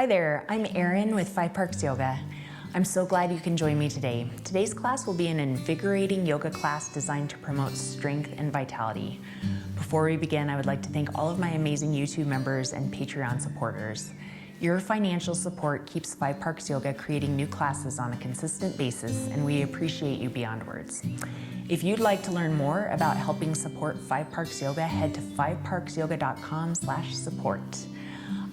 Hi there, I'm Erin with 5 Parks Yoga. I'm so glad you can join me today. Today's class will be an invigorating yoga class designed to promote strength and vitality. Before we begin, I would like to thank all of my amazing YouTube members and Patreon supporters. Your financial support keeps 5 Parks Yoga creating new classes on a consistent basis, and we appreciate you beyond words. If you'd like to learn more about helping support 5 Parks Yoga, head to 5parksyoga.com/support.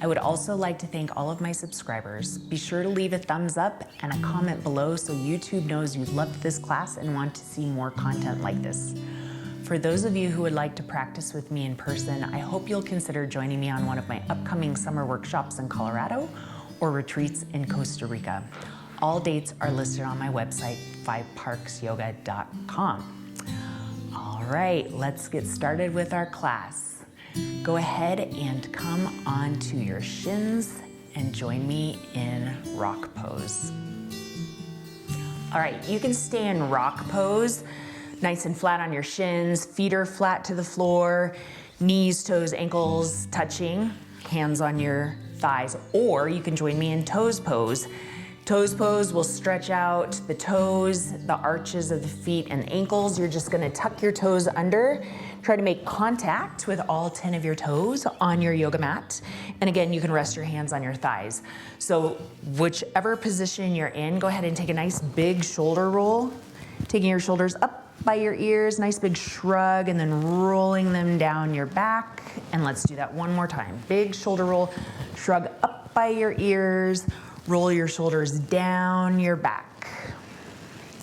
I would also like to thank all of my subscribers. Be sure to leave a thumbs up and a comment below so YouTube knows you loved this class and want to see more content like this. For those of you who would like to practice with me in person, I hope you'll consider joining me on one of my upcoming summer workshops in Colorado or retreats in Costa Rica. All dates are listed on my website, 5parksyoga.com. All right, let's get started with our class. Go ahead and come onto your shins and join me in rock pose. All right, you can stay in rock pose, nice and flat on your shins, feet are flat to the floor, knees, toes, ankles touching, hands on your thighs, or you can join me in toes pose. Toes pose will stretch out the toes, the arches of the feet and ankles. You're just gonna tuck your toes under. Try to make contact with all 10 of your toes on your yoga mat. And again, you can rest your hands on your thighs. So whichever position you're in, go ahead and take a nice big shoulder roll, taking your shoulders up by your ears, nice big shrug, and then rolling them down your back. And let's do that one more time. Big shoulder roll, shrug up by your ears, roll your shoulders down your back.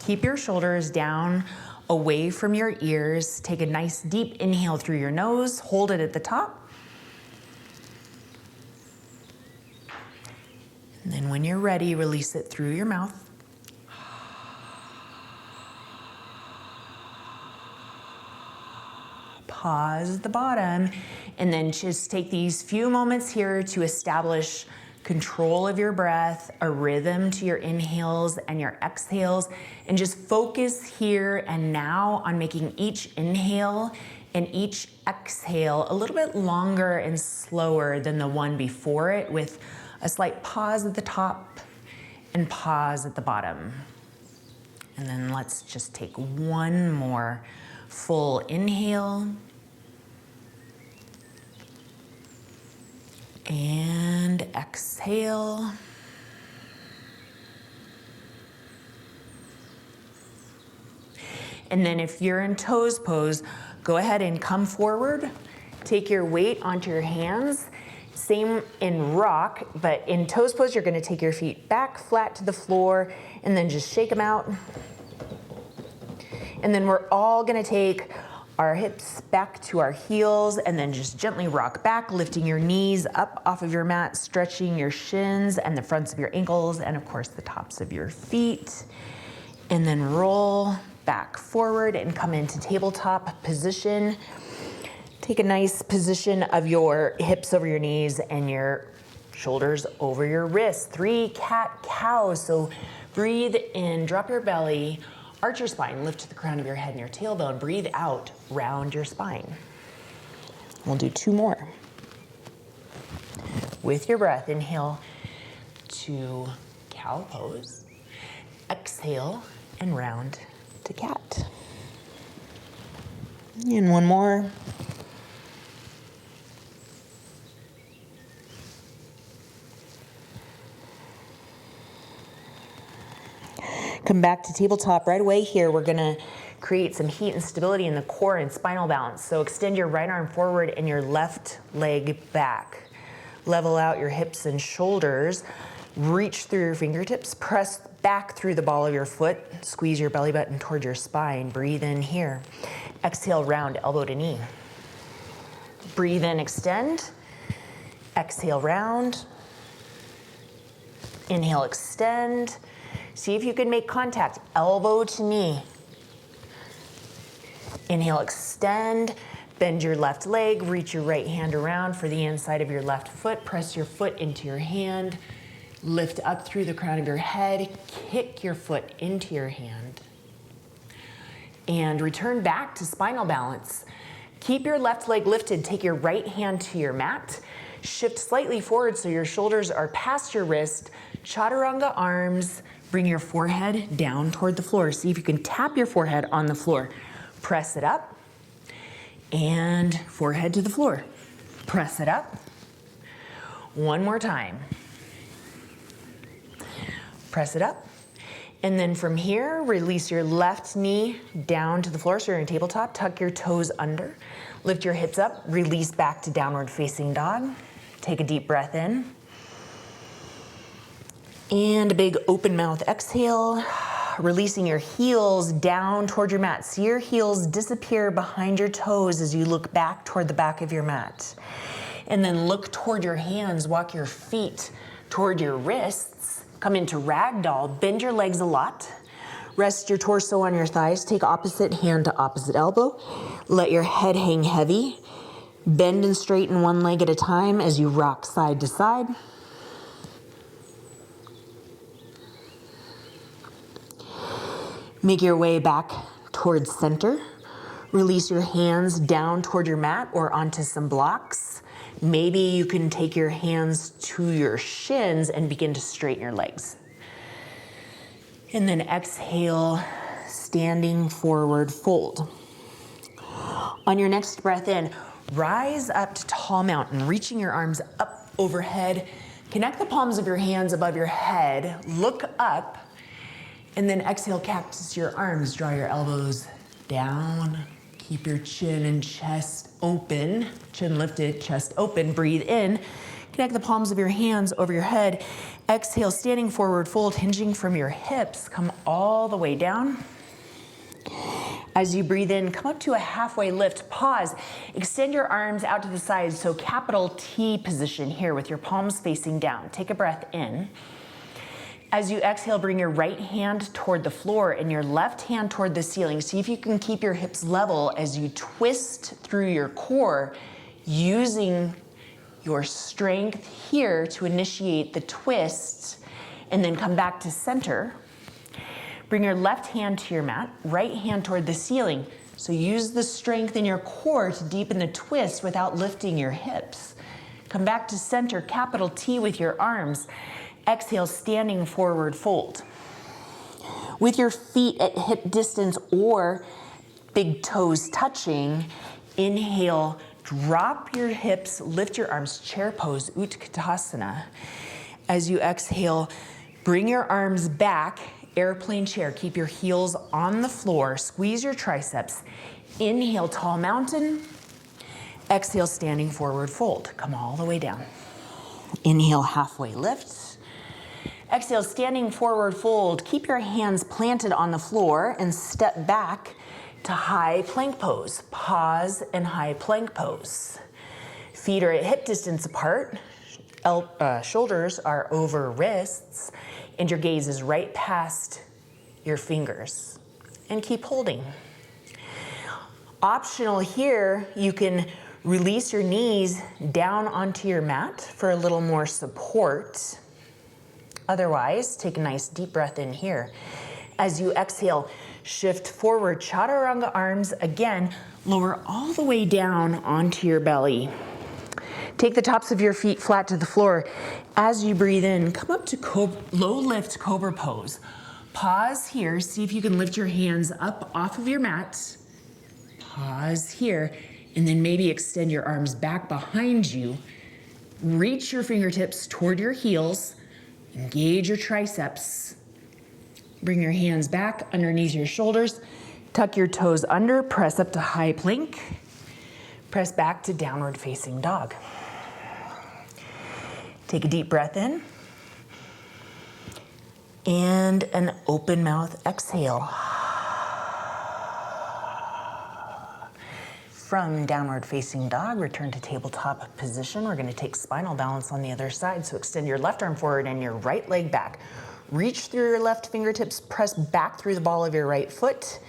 Keep your shoulders down away from your ears. Take a nice deep inhale through your nose. Hold it at the top. And then when you're ready, release it through your mouth. Pause at the bottom. And then just take these few moments here to establish control of your breath, a rhythm to your inhales and your exhales, and just focus here and now on making each inhale and each exhale a little bit longer and slower than the one before it, with a slight pause at the top and pause at the bottom. And then let's just take one more full inhale. And exhale. And then if you're in toes pose, go ahead and come forward. Take your weight onto your hands. Same in rock, but in toes pose, you're gonna take your feet back flat to the floor and then just shake them out. And then we're all gonna take our hips back to our heels and then just gently rock back, lifting your knees up off of your mat, stretching your shins and the fronts of your ankles and of course the tops of your feet. And then roll back forward and come into tabletop position. Take a nice position of your hips over your knees and your shoulders over your wrists. 3 cat-cows. So breathe in, drop your belly, arch your spine, lift to the crown of your head and your tailbone. Breathe out, round your spine. We'll do 2 more. With your breath, inhale to cow pose. Exhale and round to cat. And 1 more. Come back to tabletop right away here. We're gonna create some heat and stability in the core and spinal balance. So extend your right arm forward and your left leg back. Level out your hips and shoulders. Reach through your fingertips. Press back through the ball of your foot. Squeeze your belly button toward your spine. Breathe in here. Exhale, round elbow to knee. Breathe in, extend. Exhale, round. Inhale, extend. See if you can make contact, elbow to knee. Inhale, extend, bend your left leg, reach your right hand around for the inside of your left foot, press your foot into your hand, lift up through the crown of your head, kick your foot into your hand, and return back to spinal balance. Keep your left leg lifted, take your right hand to your mat, Shift slightly forward so your shoulders are past your wrist. Chaturanga arms, bring your forehead down toward the floor. See if you can tap your forehead on the floor. Press it up and forehead to the floor. Press it up. One more time. Press it up. And then from here, release your left knee down to the floor. So you're in tabletop, tuck your toes under. Lift your hips up, release back to downward facing dog. Take a deep breath in. And a big open mouth exhale. Releasing your heels down toward your mat. See your heels disappear behind your toes as you look back toward the back of your mat. And then look toward your hands, walk your feet toward your wrists. Come into ragdoll, bend your legs a lot. Rest your torso on your thighs. Take opposite hand to opposite elbow. Let your head hang heavy. Bend and straighten one leg at a time as you rock side to side. Make your way back towards center. Release your hands down toward your mat or onto some blocks. Maybe you can take your hands to your shins and begin to straighten your legs. And then exhale, standing forward fold. On your next breath in, rise up to tall mountain, reaching your arms up overhead. Connect the palms of your hands above your head, look up, and then exhale, cactus your arms. Draw your elbows down. Keep your chin and chest open. Chin lifted, chest open. Breathe in. Connect the palms of your hands over your head. Exhale, standing forward fold, hinging from your hips. Come all the way down. As you breathe in, come up to a halfway lift. Pause. Extend your arms out to the sides. So capital T position here with your palms facing down. Take a breath in. As you exhale, bring your right hand toward the floor and your left hand toward the ceiling. See if you can keep your hips level as you twist through your core, using your strength here to initiate the twist, and then come back to center. Bring your left hand to your mat, right hand toward the ceiling. So use the strength in your core to deepen the twist without lifting your hips. Come back to center, capital T with your arms. Exhale, standing forward fold. With your feet at hip distance or big toes touching, inhale, drop your hips, lift your arms, chair pose, Utkatasana. As you exhale, bring your arms back, airplane chair. Keep your heels on the floor, squeeze your triceps. Inhale, tall mountain. Exhale, standing forward fold. Come all the way down. Inhale, halfway lift. Exhale, standing forward fold. Keep your hands planted on the floor and step back to high plank pose. Pause and high plank pose. Feet are at hip distance apart. Shoulders are over wrists, and your gaze is right past your fingers. And keep holding. Optional here, you can release your knees down onto your mat for a little more support. Otherwise, take a nice deep breath in here. As you exhale, shift forward, chaturanga arms again, lower all the way down onto your belly. Take the tops of your feet flat to the floor. As you breathe in, come up to low lift Cobra pose. Pause here, see if you can lift your hands up off of your mat. Pause here, and then maybe extend your arms back behind you. Reach your fingertips toward your heels. Engage your triceps. Bring your hands back underneath your shoulders. Tuck your toes under, press up to high plank. Press back to downward facing dog. Take a deep breath in. And an open mouth exhale. From downward facing dog, return to tabletop position. We're going to take spinal balance on the other side. So extend your left arm forward and your right leg back. Reach through your left fingertips, press back through the ball of your right foot.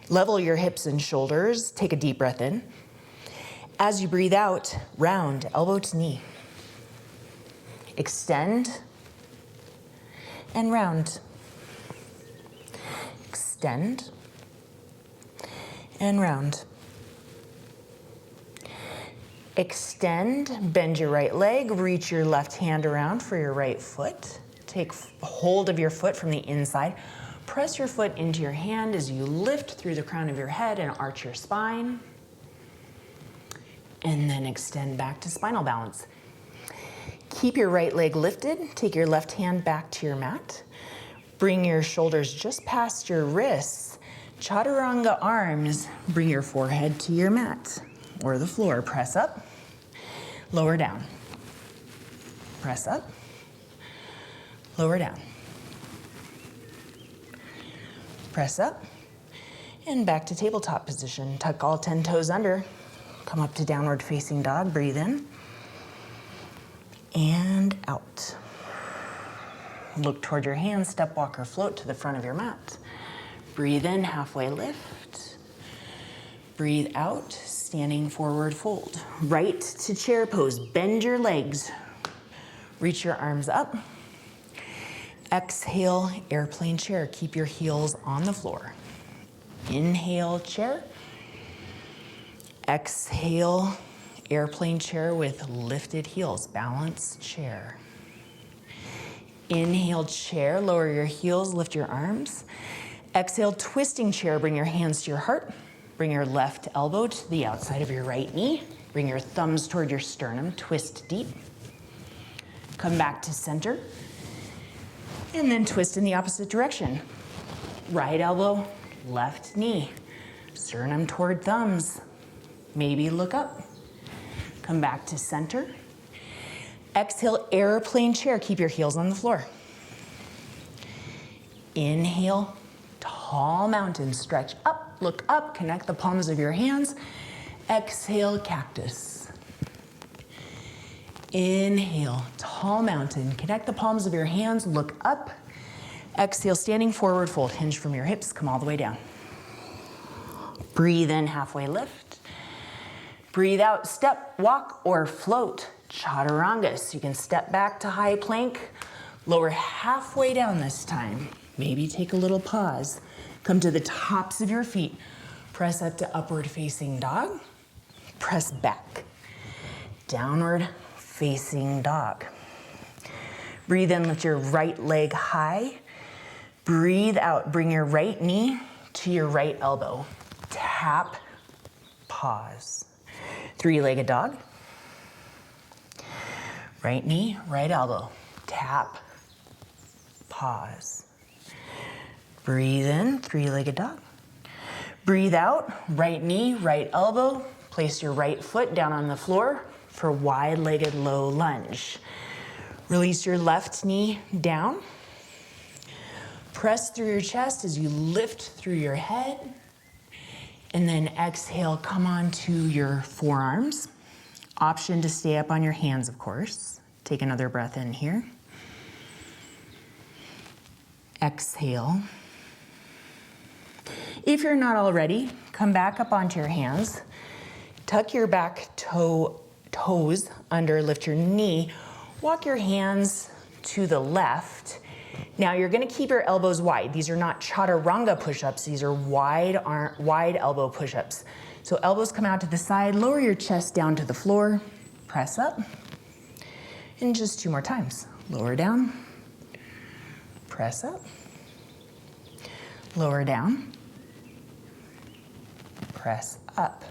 Level your hips and shoulders. Take a deep breath in. As you breathe out, round, elbow to knee. Extend and round. Extend and round. Extend, bend your right leg, reach your left hand around for your right foot. Take hold of your foot from the inside. Press your foot into your hand as you lift through the crown of your head and arch your spine. And then extend back to spinal balance. Keep your right leg lifted. Take your left hand back to your mat. Bring your shoulders just past your wrists. Chaturanga arms. Bring your forehead to your mat or the floor. Press up, lower down. Press up, lower down. Press up, and back to tabletop position. Tuck all 10 toes under. Come up to downward facing dog. Breathe in and out. Look toward your hands, step, walk, or float to the front of your mat. Breathe in, halfway lift. Breathe out, standing forward fold. Right to chair pose. Bend your legs. Reach your arms up. Exhale, airplane chair. Keep your heels on the floor. Inhale, chair. Exhale, airplane chair with lifted heels. Balance chair. Inhale, chair. Lower your heels, lift your arms. Exhale, twisting chair. Bring your hands to your heart. Bring your left elbow to the outside of your right knee. Bring your thumbs toward your sternum. Twist deep. Come back to center. And then twist in the opposite direction. Right elbow, left knee. Sternum toward thumbs. Maybe look up. Come back to center. Exhale, airplane chair. Keep your heels on the floor. Inhale, tall mountain. Stretch up. Look up, connect the palms of your hands. Exhale, cactus. Inhale, tall mountain. Connect the palms of your hands, look up. Exhale, standing forward fold. Hinge from your hips, come all the way down. Breathe in, halfway lift. Breathe out, step, walk, or float. Chaturangas. You can step back to high plank. Lower halfway down this time. Maybe take a little pause. Come to the tops of your feet. Press up to upward facing dog. Press back. Downward facing dog. Breathe in, lift your right leg high. Breathe out, bring your right knee to your right elbow. Tap, pause. Three-legged dog. Right knee, right elbow. Tap, pause. Breathe in, three-legged dog. Breathe out, right knee, right elbow. Place your right foot down on the floor for wide-legged low lunge. Release your left knee down. Press through your chest as you lift through your head. And then exhale, come onto your forearms. Option to stay up on your hands, of course. Take another breath in here. Exhale. If you're not already, come back up onto your hands. Tuck your back toes under, lift your knee. Walk your hands to the left. Now you're gonna keep your elbows wide. These are not chaturanga push-ups. These are wide elbow push-ups. So elbows come out to the side, lower your chest down to the floor, press up. And just 2 more times. Lower down, press up, lower down, press up.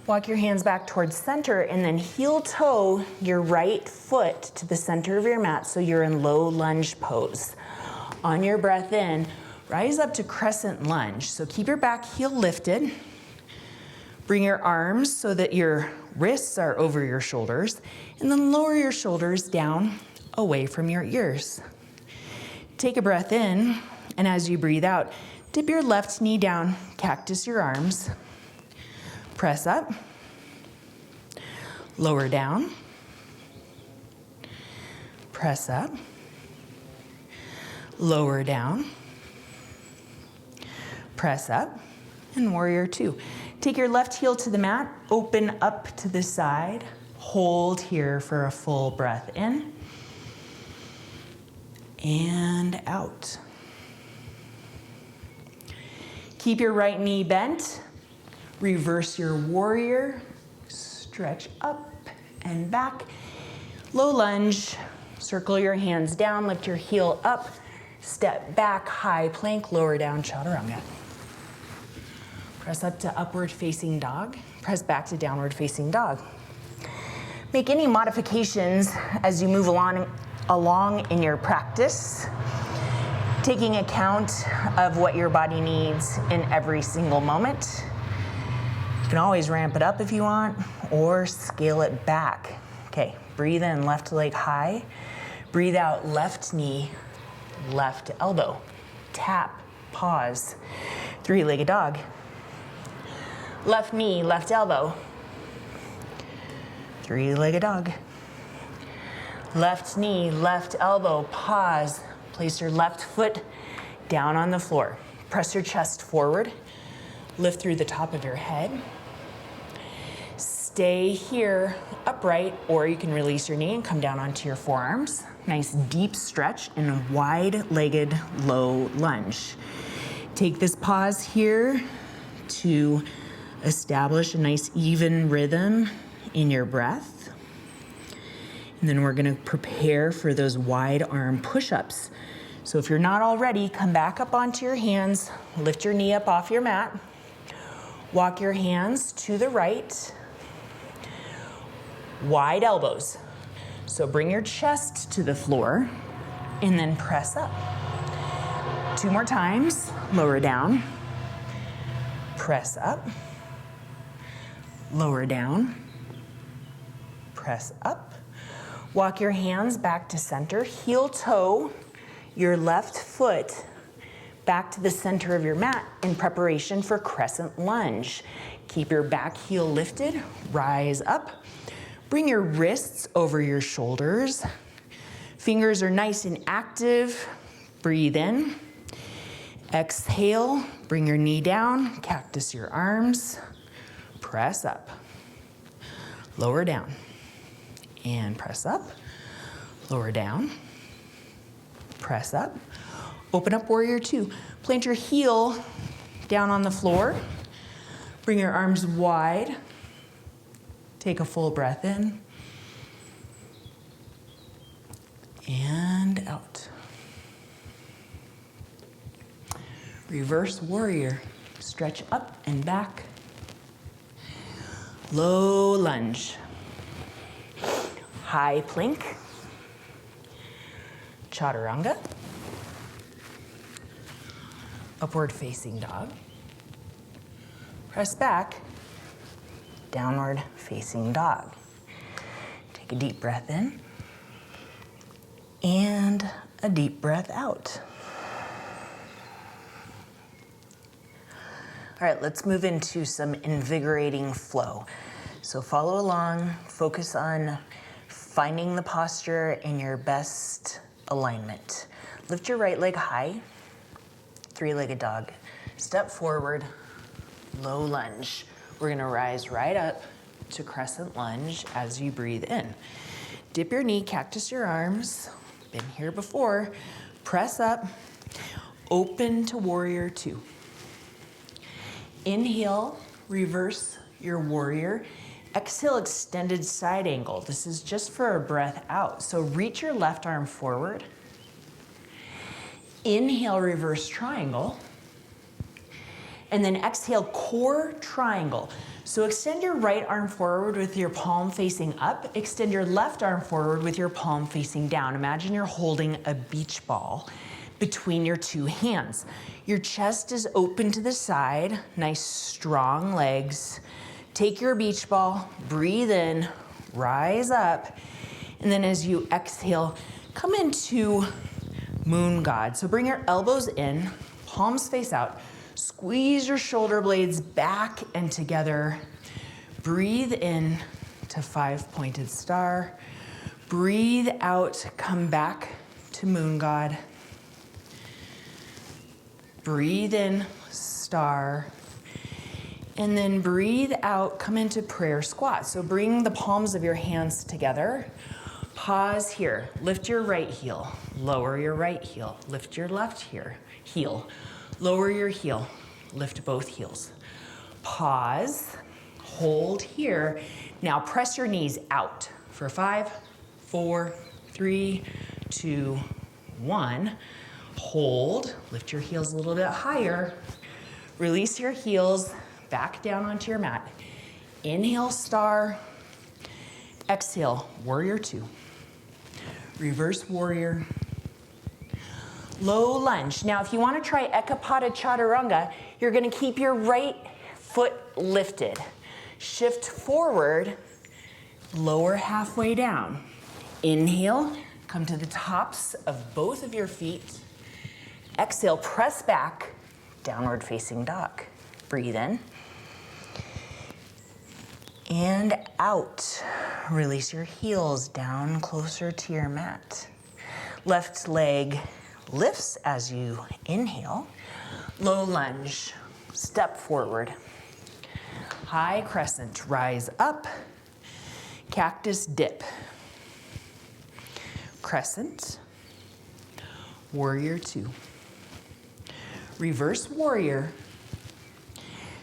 Walk your hands back towards center and then heel toe your right foot to the center of your mat so you're in low lunge pose. On your breath in, rise up to crescent lunge. So keep your back heel lifted. Bring your arms so that your wrists are over your shoulders, and then lower your shoulders down away from your ears. Take a breath in, and as you breathe out, dip your left knee down, cactus your arms. Press up, lower down, press up, lower down, press up, and warrior 2. Take your left heel to the mat, open up to the side, hold here for a full breath in, and out. Keep your right knee bent. Reverse your warrior, stretch up and back. Low lunge, circle your hands down, lift your heel up, step back, high plank, lower down, chaturanga. Press up to upward facing dog, press back to downward facing dog. Make any modifications as you move along in your practice, taking account of what your body needs in every single moment. You can always ramp it up if you want, or scale it back. Okay, breathe in, left leg high. Breathe out, left knee, left elbow. Tap, pause. Three-legged dog. Left knee, left elbow. Three-legged dog. Left knee, left elbow, pause. Place your left foot down on the floor. Press your chest forward. Lift through the top of your head. Stay here upright, or you can release your knee and come down onto your forearms. Nice deep stretch in a wide-legged low lunge. Take this pause here to establish a nice even rhythm in your breath. And then we're gonna prepare for those wide arm push-ups. So if you're not already, come back up onto your hands, lift your knee up off your mat, walk your hands to the right, wide elbows. So bring your chest to the floor and then press up. 2 more times, lower down, press up, lower down, press up. Walk your hands back to center, heel toe your left foot back to the center of your mat in preparation for crescent lunge. Keep your back heel lifted, rise up. Bring your wrists over your shoulders. Fingers are nice and active. Breathe in. Exhale, bring your knee down, cactus your arms. Press up. Lower down. And press up. Lower down. Press up. Open up warrior 2. Plant your heel down on the floor. Bring your arms wide. Take a full breath in and out. Reverse warrior. Stretch up and back. Low lunge. High plank. Chaturanga. Upward facing dog. Press back. Downward facing dog. Take a deep breath in and a deep breath out. All right, let's move into some invigorating flow. So follow along, focus on finding the posture in your best alignment. Lift your right leg high, three-legged dog. Step forward, low lunge. We're gonna rise right up to crescent lunge as you breathe in. Dip your knee, cactus your arms. Been here before. Press up, open to warrior 2. Inhale, reverse your warrior. Exhale, extended side angle. This is just for a breath out. So reach your left arm forward. Inhale, reverse triangle. And then exhale, core triangle. So extend your right arm forward with your palm facing up. Extend your left arm forward with your palm facing down. Imagine you're holding a beach ball between your 2 hands. Your chest is open to the side, nice strong legs. Take your beach ball, breathe in, rise up, and then as you exhale, come into moon god. So bring your elbows in, palms face out, squeeze your shoulder blades back and together. Breathe in to 5-pointed star. Breathe out, come back to moon god. Breathe in, star. And then breathe out, come into prayer squat. So bring the palms of your hands together. Pause here. Lift your right heel. Lower your right heel. Lift your left heel. Lower your heel. Lift both heels. Pause. hold here. Now press your knees out for 5, 4, 3, 2, 1. Hold, lift your heels a little bit higher. Release your heels back down onto your mat. Inhale, star. Exhale, warrior 2. Reverse warrior. Low lunge. Now, if you want to try Ekapada Chaturanga, you're going to keep your right foot lifted. Shift forward, lower halfway down. Inhale, come to the tops of both of your feet. Exhale, press back, downward facing dog. Breathe in. And out. Release your heels down closer to your mat. Left leg lifts as you inhale. Low lunge, step forward. High crescent, rise up. Cactus dip. Crescent. Warrior 2. Reverse warrior.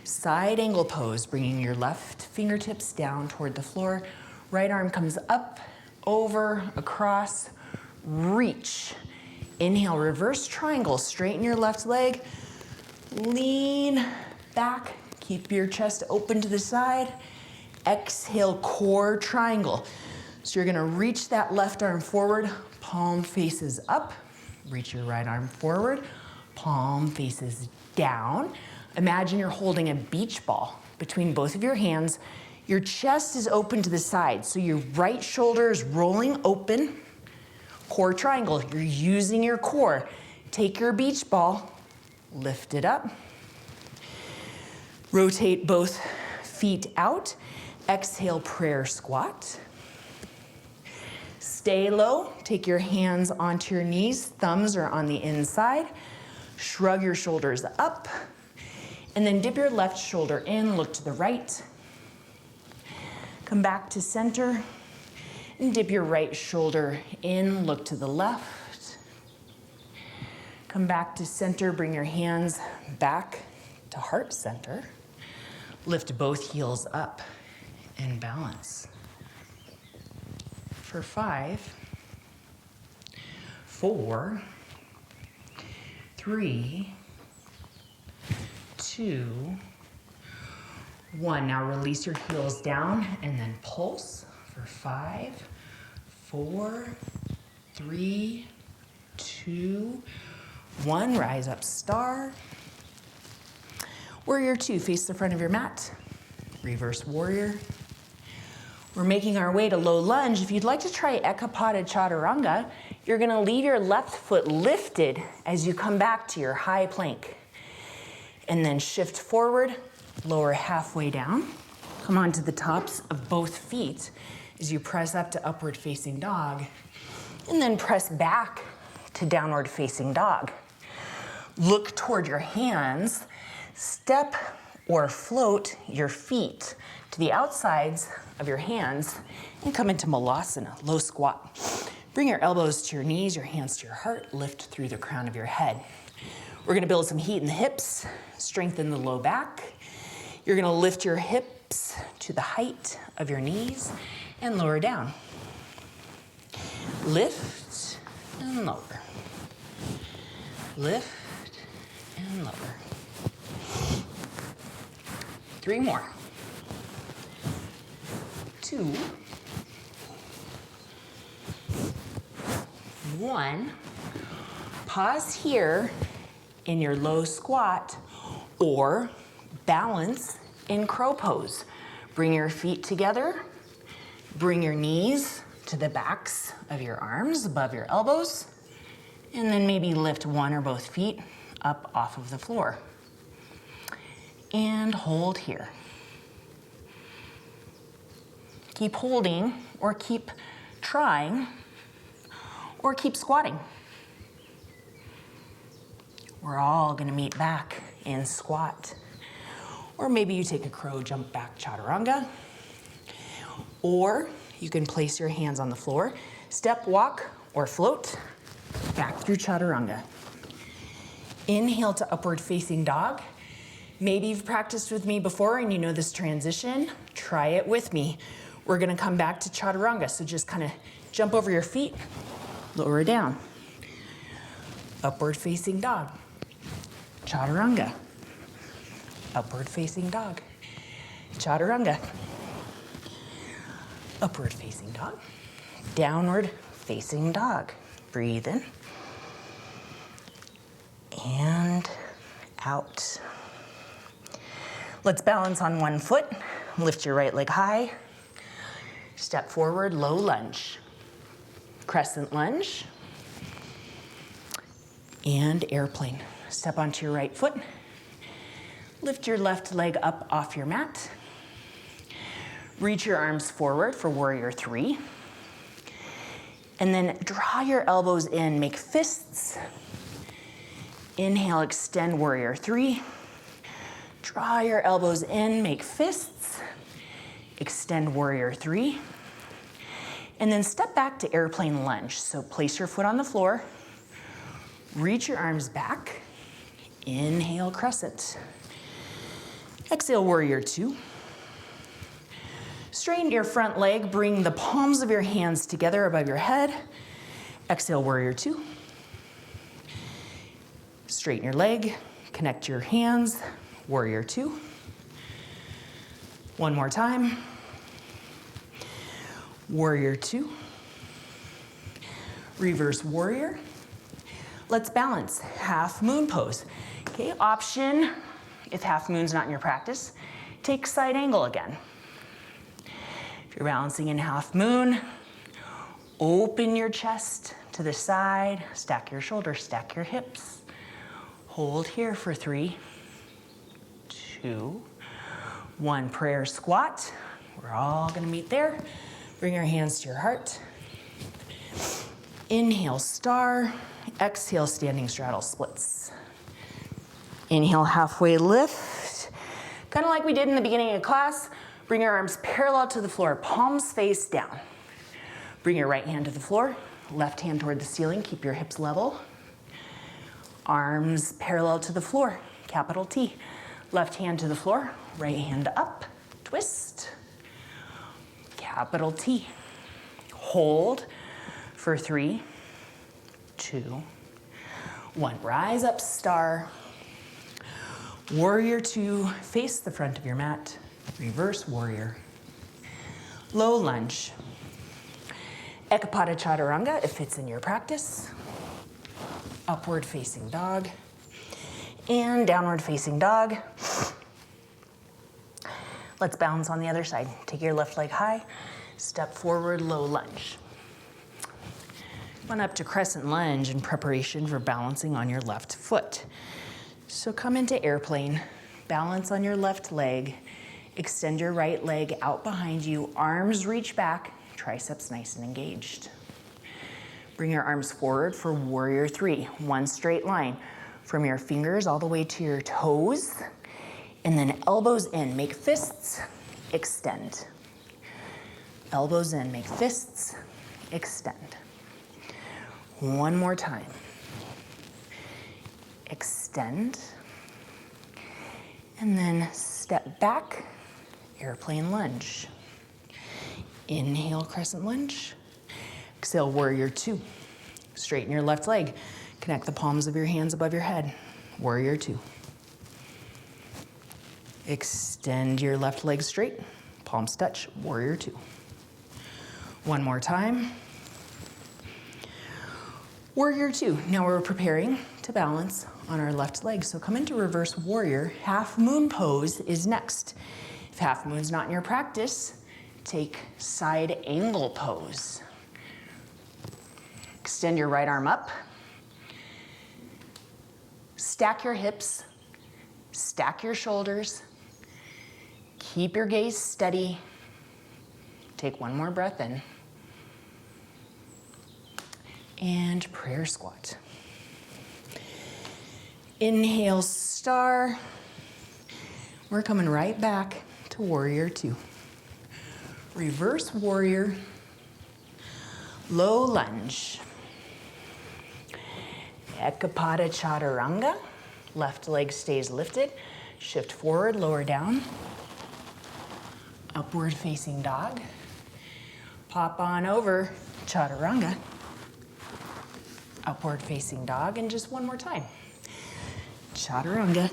Side angle pose, bringing your left fingertips down toward the floor. Right arm comes up, over, across, reach. Inhale, reverse triangle, straighten your left leg. Lean back, keep your chest open to the side. Exhale, core triangle. So you're gonna reach that left arm forward, palm faces up. Reach your right arm forward, palm faces down. Imagine you're holding a beach ball between both of your hands. Your chest is open to the side, so your right shoulder is rolling open. Core triangle, you're using your core. Take your beach ball, lift it up. Rotate both feet out. Exhale, prayer squat. Stay low, take your hands onto your knees, thumbs are on the inside. Shrug your shoulders up. And then dip your left shoulder in, look to the right. Come back to center. And dip your right shoulder in, look to the left. Come back to center, bring your hands back to heart center. Lift both heels up and balance. For 5, 4, 3, 2, 1. Now release your heels down and then pulse for 5, 4, 3, 2, 1. Rise up, star. Warrior 2, face the front of your mat. Reverse warrior. We're making our way to low lunge. If you'd like to try Ekapada Chaturanga, you're gonna leave your left foot lifted as you come back to your high plank. And then shift forward, lower halfway down. Come onto the tops of both feet as you press up to upward facing dog. And then press back to downward facing dog. Look toward your hands. Step or float your feet to the outsides of your hands and come into Malasana, low squat. Bring your elbows to your knees, your hands to your heart, lift through the crown of your head. We're gonna build some heat in the hips, strengthen the low back. You're gonna lift your hips to the height of your knees and lower down. Lift and lower. Lift and lower. 3 more. 2, 1. Pause here in your low squat or balance in crow pose. Bring your feet together. Bring your knees to the backs of your arms above your elbows. And then maybe lift one or both feet up off of the floor. And hold here. Keep holding or keep trying or keep squatting. We're all gonna meet back in squat. Or maybe you take a crow jump back chaturanga. Or you can place your hands on the floor, step, walk, or float back through chaturanga. Inhale to upward facing dog. Maybe you've practiced with me before and you know this transition. Try it with me. We're gonna come back to Chaturanga, so just kind of jump over your feet, lower down. Upward facing dog. Chaturanga. Upward facing dog. Chaturanga. Upward facing dog. Downward facing dog. Breathe in. And out. Let's balance on one foot. Lift your right leg high. Step forward, low lunge. Crescent lunge. And airplane. Step onto your right foot. Lift your left leg up off your mat. Reach your arms forward for warrior three. And then draw your elbows in, make fists. Inhale, extend warrior three. Draw your elbows in, make fists. Extend warrior three. And then step back to airplane lunge. So place your foot on the floor. Reach your arms back. Inhale, crescent. Exhale, warrior two. Straighten your front leg. Bring the palms of your hands together above your head. Exhale, warrior two. Straighten your leg. Connect your hands. Warrior two. One more time. Warrior two. Reverse warrior. Let's balance. Half moon pose. Okay, option, if half moon's not in your practice, take side angle again. If you're balancing in half moon, open your chest to the side, stack your shoulders, stack your hips. Hold here for 3, 2, 1. Prayer squat. We're all gonna meet there. Bring your hands to your heart. Inhale, star. Exhale, standing straddle splits. Inhale, halfway lift. Kind of like we did in the beginning of class. Bring your arms parallel to the floor, palms face down. Bring your right hand to the floor, left hand toward the ceiling. Keep your hips level. Arms parallel to the floor, capital T. Left hand to the floor, right hand up, twist. Capital T. Hold for 3, 2, 1. Rise up, star. Warrior two, face the front of your mat. Reverse warrior. Low lunge. Ekapada chaturanga if it's in your practice. Upward facing dog. And downward facing dog. Let's balance on the other side. Take your left leg high. Step forward, low lunge. Come on up to crescent lunge in preparation for balancing on your left foot. So come into airplane, balance on your left leg, extend your right leg out behind you, arms reach back, triceps nice and engaged. Bring your arms forward for warrior three, one straight line from your fingers all the way to your toes, and then elbows in, make fists, extend. Elbows in, make fists, extend. One more time. Extend. And then step back, airplane lunge. Inhale, crescent lunge. Exhale, warrior two. Straighten your left leg. Connect the palms of your hands above your head. Warrior two. Extend your left leg straight. Palms touch, warrior two. One more time. Warrior two. Now we're preparing to balance on our left leg. So come into reverse warrior. Half moon pose is next. If half moon's not in your practice, take side angle pose. Extend your right arm up. Stack your hips. Stack your shoulders. Keep your gaze steady. Take one more breath in. And prayer squat. Inhale, star. We're coming right back to warrior two. Reverse warrior. Low lunge. Ekapada chaturanga. Left leg stays lifted. Shift forward, lower down. Upward facing dog. Pop on over, chaturanga. Upward facing dog, and just one more time. Chaturanga.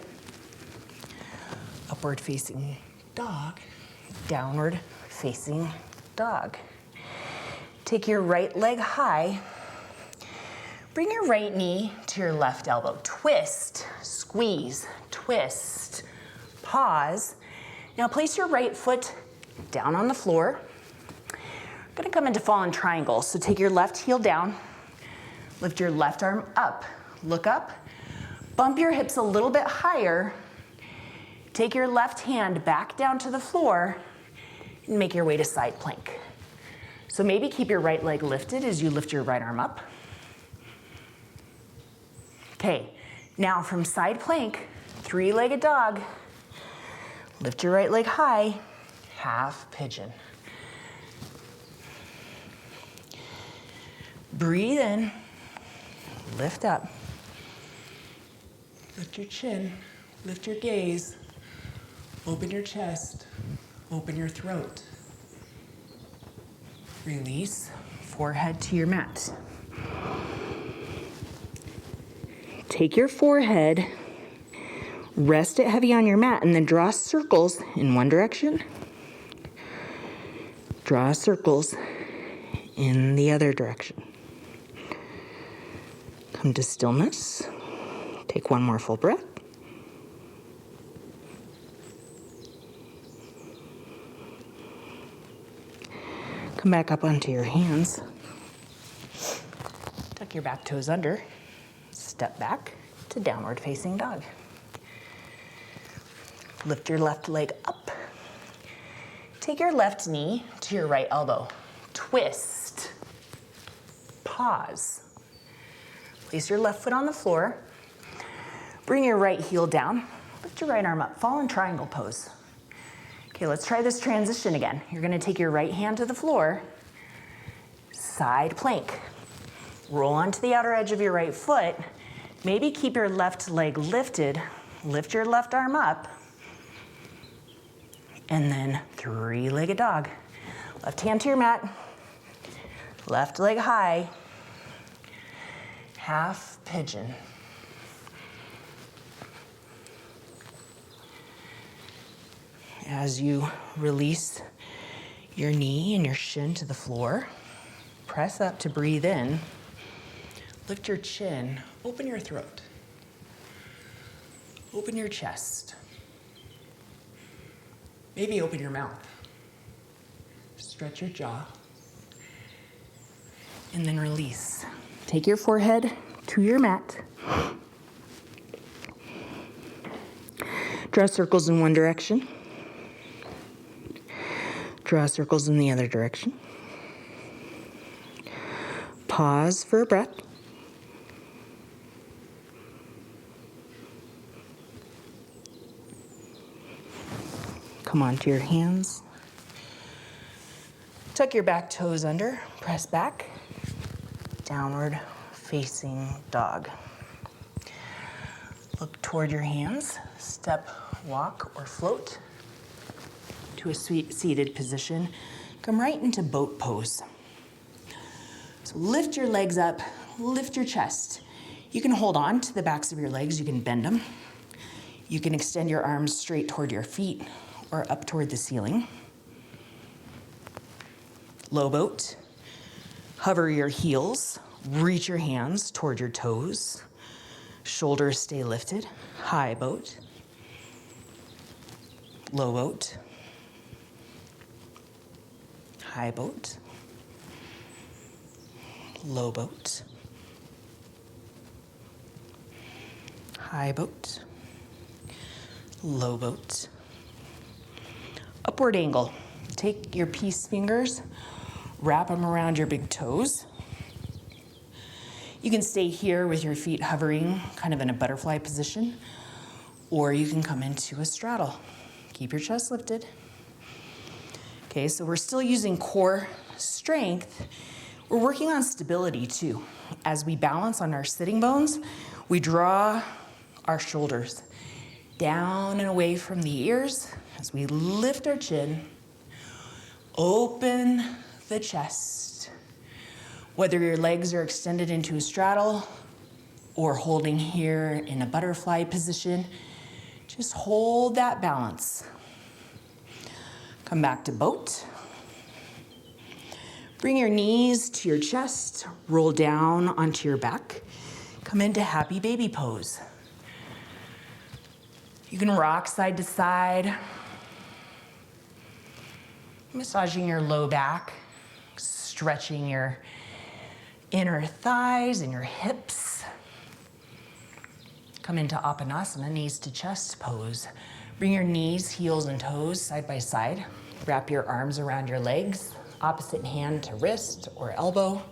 Upward facing dog. Downward facing dog. Take your right leg high. Bring your right knee to your left elbow. Twist, squeeze, twist, pause. Now place your right foot down on the floor. We're gonna come into fallen triangle. So take your left heel down, lift your left arm up, look up, bump your hips a little bit higher, take your left hand back down to the floor, and make your way to side plank. So maybe keep your right leg lifted as you lift your right arm up. Okay, now from side plank, three-legged dog, lift your right leg high, half pigeon. Breathe in, lift up, lift your chin, lift your gaze, open your chest, open your throat. Release, forehead to your mat. Take your forehead, rest it heavy on your mat, and then draw circles in one direction. Draw circles in the other direction. Come to stillness. Take one more full breath. Come back up onto your hands. Tuck your back toes under. Step back to downward facing dog. Lift your left leg up. Take your left knee to your right elbow. Twist. Pause. Place your left foot on the floor. Bring your right heel down. Lift your right arm up. Fallen triangle pose. Okay, let's try this transition again. You're gonna take your right hand to the floor. Side plank. Roll onto the outer edge of your right foot. Maybe keep your left leg lifted. Lift your left arm up. And then three-legged dog. Left hand to your mat. Left leg high. Half pigeon. As you release your knee and your shin to the floor, press up to breathe in. Lift your chin, open your throat. Open your chest. Maybe open your mouth. Stretch your jaw. And then release. Take your forehead to your mat. Draw circles in one direction. Draw circles in the other direction. Pause for a breath. Come onto your hands. Tuck your back toes under, press back. Downward facing dog. Look toward your hands. Step, walk, or float to a seated position. Come right into boat pose. So lift your legs up, lift your chest. You can hold on to the backs of your legs, you can bend them. You can extend your arms straight toward your feet or up toward the ceiling. Low boat. Hover your heels, reach your hands toward your toes. Shoulders stay lifted. High boat. Low boat. High boat. Low boat. High boat. Low boat. Upward angle. Take your peace fingers, wrap them around your big toes. You can stay here with your feet hovering, kind of in a butterfly position, or you can come into a straddle. Keep your chest lifted. Okay, so we're still using core strength. We're working on stability too. As we balance on our sitting bones, we draw our shoulders Down and away from the ears as we lift our chin. Open the chest. Whether your legs are extended into a straddle or holding here in a butterfly position, just hold that balance. Come back to boat. Bring your knees to your chest, roll down onto your back. Come into happy baby pose. You can rock side to side, massaging your low back, stretching your inner thighs and your hips. Come into Apanasana, knees to chest pose. Bring your knees, heels, and toes side by side. Wrap your arms around your legs, opposite hand to wrist or elbow.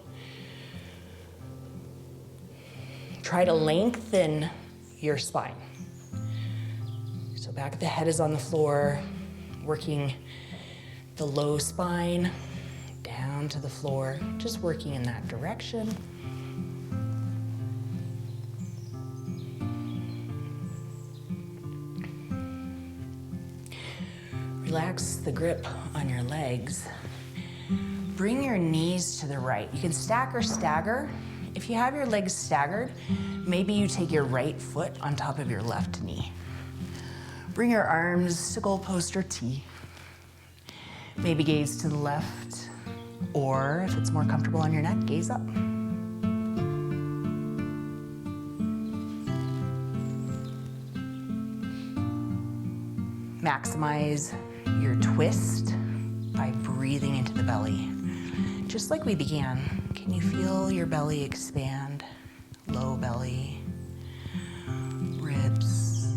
Try to lengthen your spine. So back of the head is on the floor, working the low spine down to the floor, just working in that direction. Relax the grip on your legs. Bring your knees to the right. You can stack or stagger. If you have your legs staggered, maybe you take your right foot on top of your left knee. Bring your arms to goalpost or T. Maybe gaze to the left, or if it's more comfortable on your neck, gaze up. Maximize your twist by breathing into the belly. Just like we began, can you feel your belly expand? Low belly, ribs,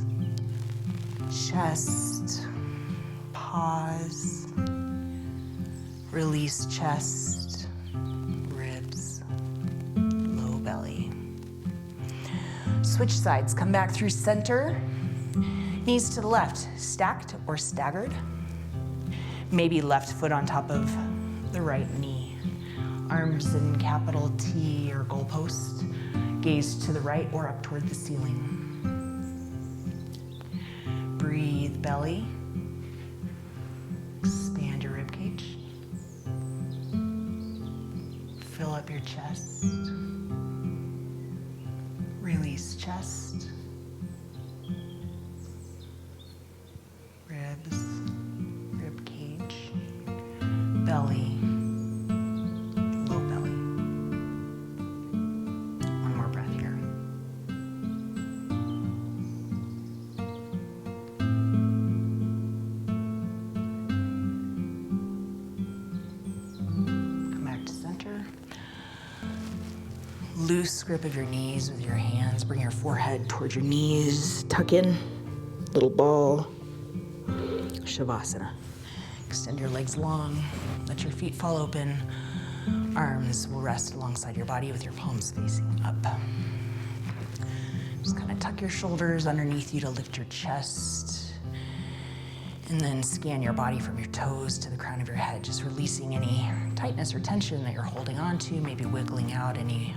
chest, pause, release chest, ribs, low belly. Switch sides, come back through center, knees to the left, stacked or staggered. Maybe left foot on top of the right knee. Arms in capital T or goalpost. Gaze to the right or up toward the ceiling. Breathe belly. Expand your rib cage. Fill up your chest. Release chest. Ribs, rib cage, belly, low belly. One more breath here. Come back to center. Loose grip of your knees with your hands. Bring your forehead towards your knees. Tuck in, little ball. Savasana. Extend your legs long. Let your feet fall open. Arms will rest alongside your body with your palms facing up. Just kind of tuck your shoulders underneath you to lift your chest. And then scan your body from your toes to the crown of your head, just releasing any tightness or tension that you're holding on to, maybe wiggling out any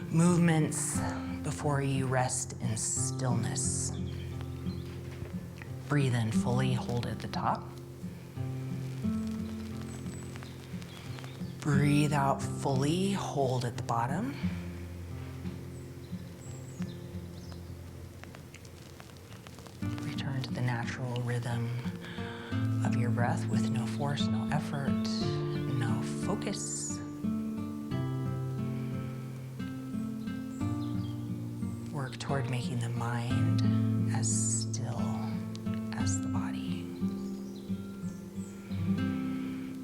movements before you rest in stillness. Breathe in fully, hold at the top. Breathe out fully, hold at the bottom. Return to the natural rhythm of your breath with no force, no effort, no focus. Work toward making the mind as still as the body.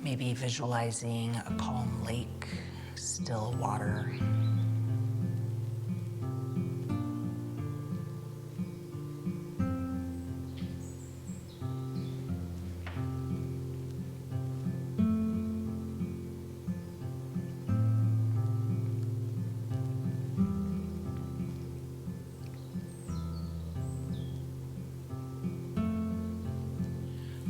Maybe visualizing a calm lake, still water.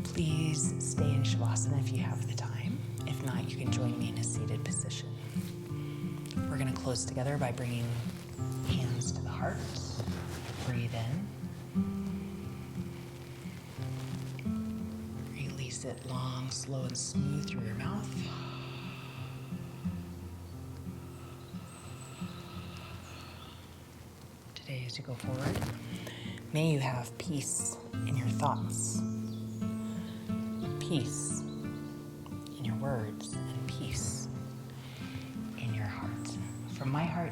Please stay in Shavasana if you have the time. If not, you can join me in a seated position. We're going to close together by bringing hands to the heart. Breathe in. Release it long, slow, and smooth through your mouth. Today, as you go forward, may you have peace in your thoughts, peace in your words, and peace in your heart. From my heart